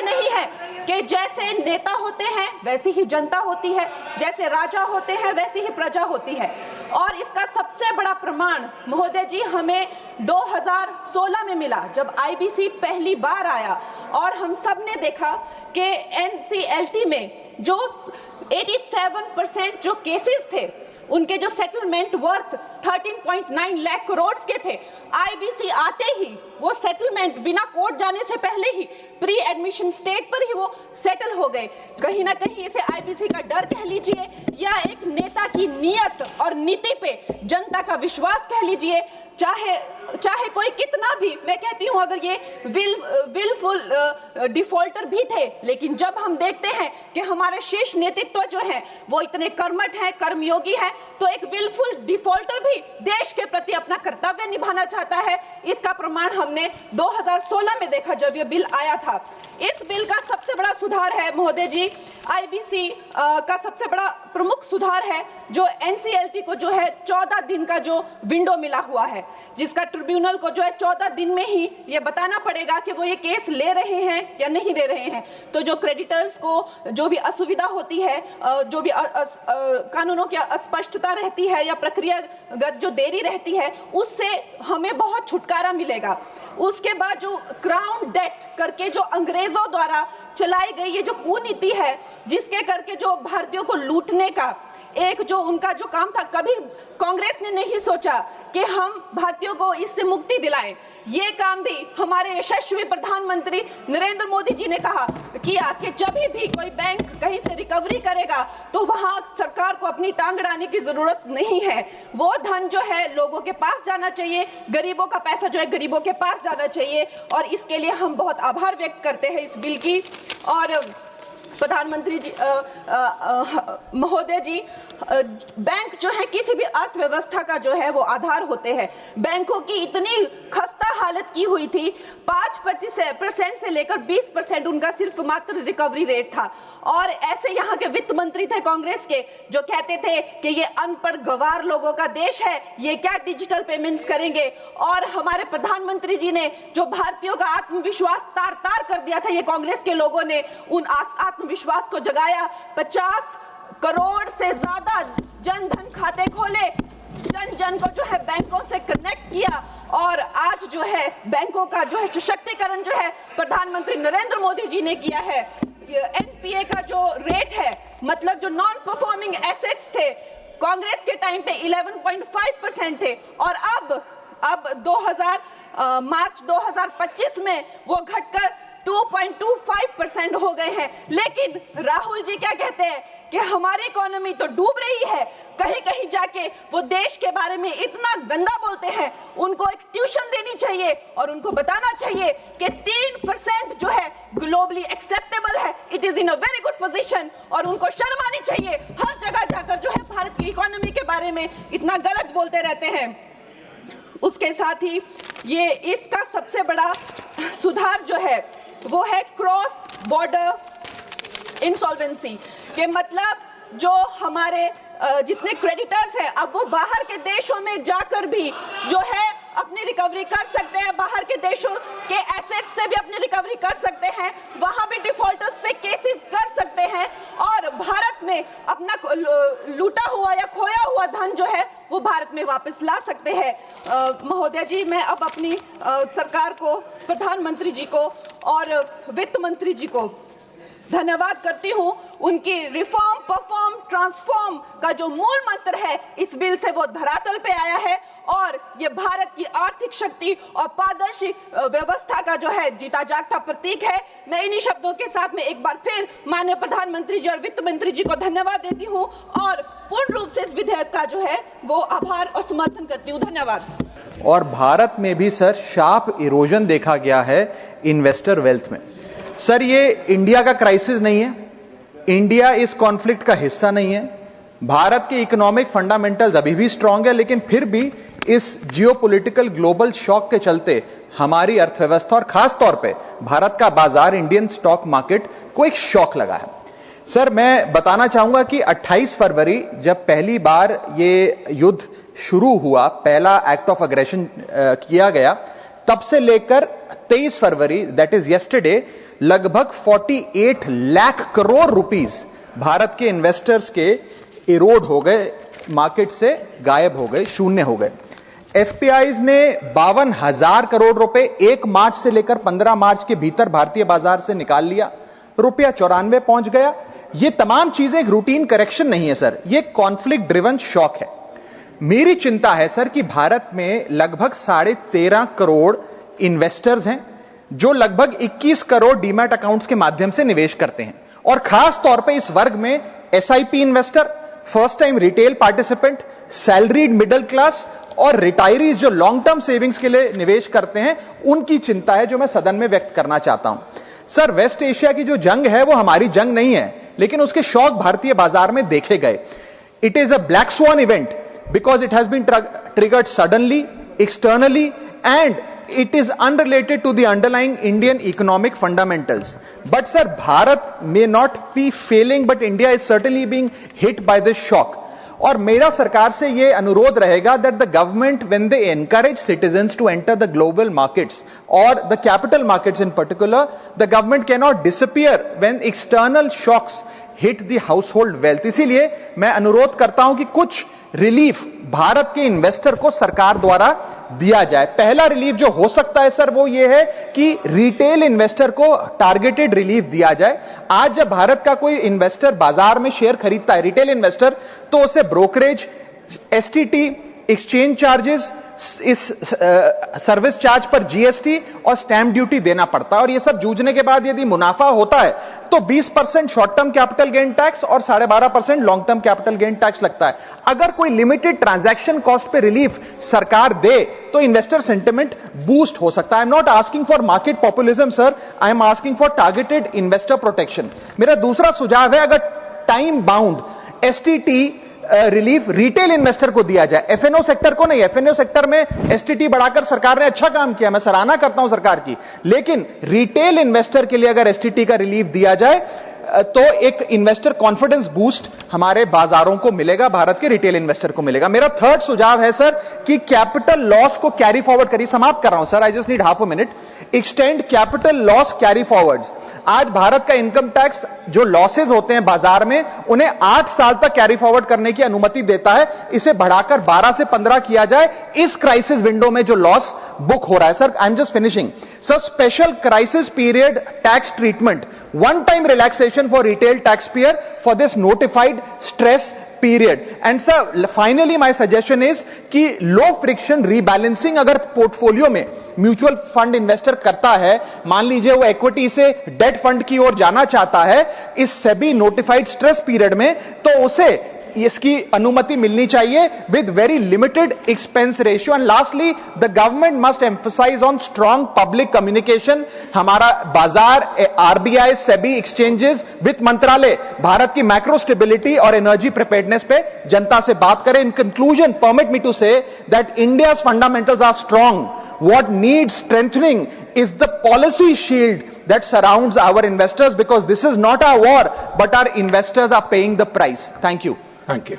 नहीं है कि जैसे नेता होते हैं वैसी ही जनता होती है, जैसे राजा होते हैं वैसी ही प्रजा होती है। और इसका सबसे बड़ा प्रमाण महोदय जी हमें 2016 में मिला, जब आईबीसी पहली बार आया और हम सब ने देखा कि एनसीएलटी में जो 87% जो केसेस थे उनके जो सेटलमेंट वर्थ 13.9 लाख करोड़ के थे, आईबीसी आते ही वो सेटलमेंट बिना कोर्ट जाने से पहले ही प्री एडमिशन स्टेट पर ही वो सेटल हो गए। कहीं ना कहीं इसे आईबीसी का डर कह लीजिए या एक नेता की नीयत और नीति पे जनता का विश्वास कह लीजिए, चाहे कोई कितना भी, मैं कहती हूं अगर ये विलफुल डिफॉल्टर भी थे, लेकिन जब हम देखते हैं कि हमारे शीर्ष नेतृत्व जो है वो इतने कर्मठ है, कर्मयोगी है, तो एक विलफुल डिफॉल्टर भी देश के प्रति अपना कर्तव्य निभाना चाहता है। इसका प्रमाण हमने 2016 में देखा जब ये बिल आया था। इस बिल का सबसे बड़ा सुधार है महोदय जी, आईबीसी का सबसे बड़ा प्रमुख सुधार है जो एनसीएलटी को जो है 14 दिन का जो विंडो मिला हुआ है, जिसका ट्रिब्यूनल को जो है 14 दिन में ही ये बताना पड़ेगा कि वो ये केस ले रहे हैं या नहीं ले रहे हैं। तो जो क्रेडिटर्स को जो भी असुविधा होती है, जो भी कानूनों की अस्पष्टता रहती है या प्रक्रियागत जो देरी रहती है, उससे हमें बहुत छुटकारा मिलेगा। उसके बाद जो क्राउन डेट करके जो अंग्रेजों द्वारा चलाई गई ये जो कुनीति है, जिसके करके जो भारतीयों को लूटने का एक जो उनका जो काम था, कभी कांग्रेस ने नहीं सोचा कि हम भारतीयों को इससे मुक्ति दिलाएं। ये काम भी हमारे यशस्वी प्रधानमंत्री नरेंद्र मोदी जी ने कहा किया कि जब भी कोई बैंक कहीं से रिकवरी करेगा तो वहां सरकार को अपनी टांग अड़ाने की जरूरत नहीं है। वो धन जो है लोगों के पास जाना चाहिए, गरीबों का पैसा जो है गरीबों के पास जाना चाहिए, और इसके लिए हम बहुत आभार व्यक्त करते हैं इस बिल की। और प्रधानमंत्री जी महोदय जी, बैंक जो है किसी भी अर्थव्यवस्था का जो है वो आधार होते हैं। बैंकों की इतनी खस्ता हालत की हुई थी, 5% से लेकर 20% उनका सिर्फ मात्र रिकवरी रेट था। और ऐसे यहाँ के वित्त मंत्री थे कांग्रेस के जो कहते थे कि ये अनपढ़ गवार लोगों का देश है, ये क्या डिजिटल पेमेंट्स करेंगे। और हमारे प्रधानमंत्री जी ने जो भारतीयों का आत्मविश्वास तार तार कर दिया था, ये कांग्रेस के लोगों ने उन आत्मविश्वास को जगाया। 50 करोड़ से ज्यादा जन धन खाते खोले, जन जन को जो है बैंकों से कनेक्ट किया, और आज जो है बैंकों का जो है सशक्तिकरण जो है प्रधानमंत्री नरेंद्र मोदी जी ने किया है। एनपीए का जो रेट है, मतलब जो नॉन परफॉर्मिंग एसेट्स थे, कांग्रेस के टाइम पे 11.5% थे, और अब मार्च 2025 में वो घटकर 2.25% हो गए हैं। लेकिन राहुल जी क्या कहते हैं कि हमारी इकोनॉमी तो डूब रही है, कहीं कहीं जाके वो देश के बारे में इतना गंदा बोलते हैं। उनको एक ट्यूशन देनी चाहिए और उनको बताना चाहिए कि 3% जो है ग्लोबली एक्सेप्टेबल है, it is in a very good position, और उनको शर्म आनी चाहिए। हर जगह जाकर जो है भारत की इकोनॉमी के बारे में इतना गलत बोलते रहते हैं। उसके साथ ही ये इसका सबसे बड़ा सुधार जो है वो है क्रॉस बॉर्डर इंसॉल्वेंसी के, मतलब जो हमारे जितने क्रेडिटर्स हैं अब वो बाहर के देशों में जाकर भी जो है अपनी रिकवरी कर सकते हैं, बाहर के देशों के एसेट से भी अपनी रिकवरी कर सकते हैं, वहां भी डिफॉल्टर्स पे केसेस कर सकते हैं, और भारत में अपना लूटा हुआ या खोया हुआ धन जो है वो भारत में वापस ला सकते हैं। महोदय जी, मैं अब अपनी सरकार को, प्रधानमंत्री जी को और वित्त मंत्री जी को धन्यवाद करती हूं। उनकी रिफॉर्म, परफॉर्म, ट्रांसफॉर्म का जो मूल मंत्र है इस बिल से वो धरातल पे आया है, और ये भारत की आर्थिक शक्ति और पारदर्शी व्यवस्था का जो है जीता जागता प्रतीक है। मैं इन्हीं शब्दों के साथ में एक बार फिर माननीय प्रधानमंत्री जी और वित्त मंत्री जी को धन्यवाद देती हूं और पूर्ण रूप से इस विधेयक का जो है वो आभार और समर्थन करती हूँ। धन्यवाद। और भारत में भी सर शार्प इरोजन देखा गया है इन्वेस्टर वेल्थ में। सर, ये इंडिया का क्राइसिस नहीं है, इंडिया इस कॉन्फ्लिक्ट का हिस्सा नहीं है। भारत के इकोनॉमिक फंडामेंटल्स अभी भी स्ट्रांग है, लेकिन फिर भी इस जियोपॉलिटिकल ग्लोबल शॉक के चलते हमारी अर्थव्यवस्था और खास तौर पे भारत का बाजार, इंडियन स्टॉक मार्केट को एक शॉक लगा है। सर, मैं बताना चाहूंगा कि 28 फरवरी जब पहली बार ये युद्ध शुरू हुआ, पहला एक्ट ऑफ अग्रेशन किया गया, तब से लेकर 23 फरवरी दैट इज यस्टरडे लगभग 48 लाख करोड़ रुपीस भारत के इन्वेस्टर्स के इरोड हो गए, मार्केट से गायब हो गए, शून्य हो गए। एफपीआईज ने 52,000 करोड़ रुपए 1 मार्च से लेकर 15 मार्च के भीतर भारतीय बाजार से निकाल लिया, रुपया 94 पहुंच गया। ये तमाम चीजें एक रूटीन करेक्शन नहीं है सर, ये कॉन्फ्लिक्ट ड्रिवन शॉक है। मेरी चिंता है सर कि भारत में लगभग 13.5 करोड़ इन्वेस्टर्स हैं जो लगभग 21 करोड़ डीमैट अकाउंट्स के माध्यम से निवेश करते हैं, और खास तौर पे इस वर्ग में SIP investor, first time retail participant, salaried middle class और रिटायरीज जो लॉन्ग टर्म सेविंग्स के लिए निवेश करते हैं, उनकी चिंता है जो मैं सदन में व्यक्त करना चाहता हूं। सर, वेस्ट एशिया की जो जंग है वो हमारी जंग नहीं है, लेकिन उसके शौक भारतीय बाजार में देखे गए। It is a black swan event because it has been triggered suddenly, externally, and it is unrelated to the underlying Indian economic fundamentals. But sir, Bharat may not be failing, but India is certainly being hit by this shock. और मेरा सरकार से ये अनुरोध रहेगा that the government, when they encourage citizens to enter the global markets or the capital markets in particular, the government cannot disappear when external shocks hit the household wealth. इसीलिए मैं अनुरोध करता हूं कि कुछ रिलीफ भारत के इन्वेस्टर को सरकार द्वारा दिया जाए। पहला रिलीफ जो हो सकता है सर वो ये है कि रिटेल इन्वेस्टर को टारगेटेड रिलीफ दिया जाए। आज जब भारत का कोई इन्वेस्टर बाजार में शेयर खरीदता है, रिटेल इन्वेस्टर, तो उसे ब्रोकरेज, एसटीटी, एक्सचेंज चार्जेस, इस सर्विस चार्ज पर जीएसटी और स्टैंप ड्यूटी देना पड़ता है, और ये सब जूझने के बाद यदि मुनाफा होता है तो 20% short term capital gain tax और 12.5% long term capital gain tax लगता है। अगर कोई लिमिटेड ट्रांजैक्शन कॉस्ट पे रिलीफ सरकार दे तो इन्वेस्टर सेंटिमेंट बूस्ट हो सकता है। I am not asking for market populism sir, I am asking for targeted investor protection. मेरा दूसरा सुझाव है, अगर time bound STT relief retail investor को दिया जाए, एफएनओ सेक्टर को नहीं। एफएनओ सेक्टर में एसटीटी बढ़ाकर सरकार ने अच्छा काम किया, मैं सराहना करता हूं सरकार की, लेकिन रिटेल इन्वेस्टर के लिए अगर एसटीटी का रिलीफ दिया जाए तो एक इन्वेस्टर कॉन्फिडेंस बूस्ट हमारे बाजारों को मिलेगा, भारत के रिटेल इन्वेस्टर को मिलेगा। मेरा थर्ड सुझाव है सर कि कैपिटल लॉस को कैरी फॉरवर्ड करिए। समाप्त कर रहा हूं sir, I just need half a minute. Extend capital loss carry forwards. आज भारत का इनकम टैक्स जो लॉसेज होते हैं बाजार में, उन्हें 8 साल तक कैरी फॉरवर्ड करने की अनुमति देता है। इसे बढ़ाकर 12 से 15 किया जाए इस क्राइसिस विंडो में जो लॉस बुक हो रहा है। Sir, I am just finishing. Sir, special crisis period tax treatment, one time relaxation for retail taxpayer for this notified stress period. And sir, finally my suggestion is कि low friction rebalancing अगर portfolio में mutual fund investor करता है, मान लीजिए वो equity से date fund की ओर जाना चाहता है इस सेबी नोटिफाइड स्ट्रेस पीरियड में, तो उसे इसकी अनुमति मिलनी चाहिए with very limited expense ratio. And lastly, the government must emphasise on strong public communication. हमारा बाजार, आरबीआई, सेबी, एक्सचेंजेस, वित्त मंत्रालय भारत की मैक्रो स्टेबिलिटी और एनर्जी प्रिपेयर्डनेस पे जनता से बात करें। In conclusion, permit me to say that India's fundamentals are strong. What needs strengthening is the policy shield that surrounds our investors, because this is not our war, but our investors are paying the price. Thank you. Thank you.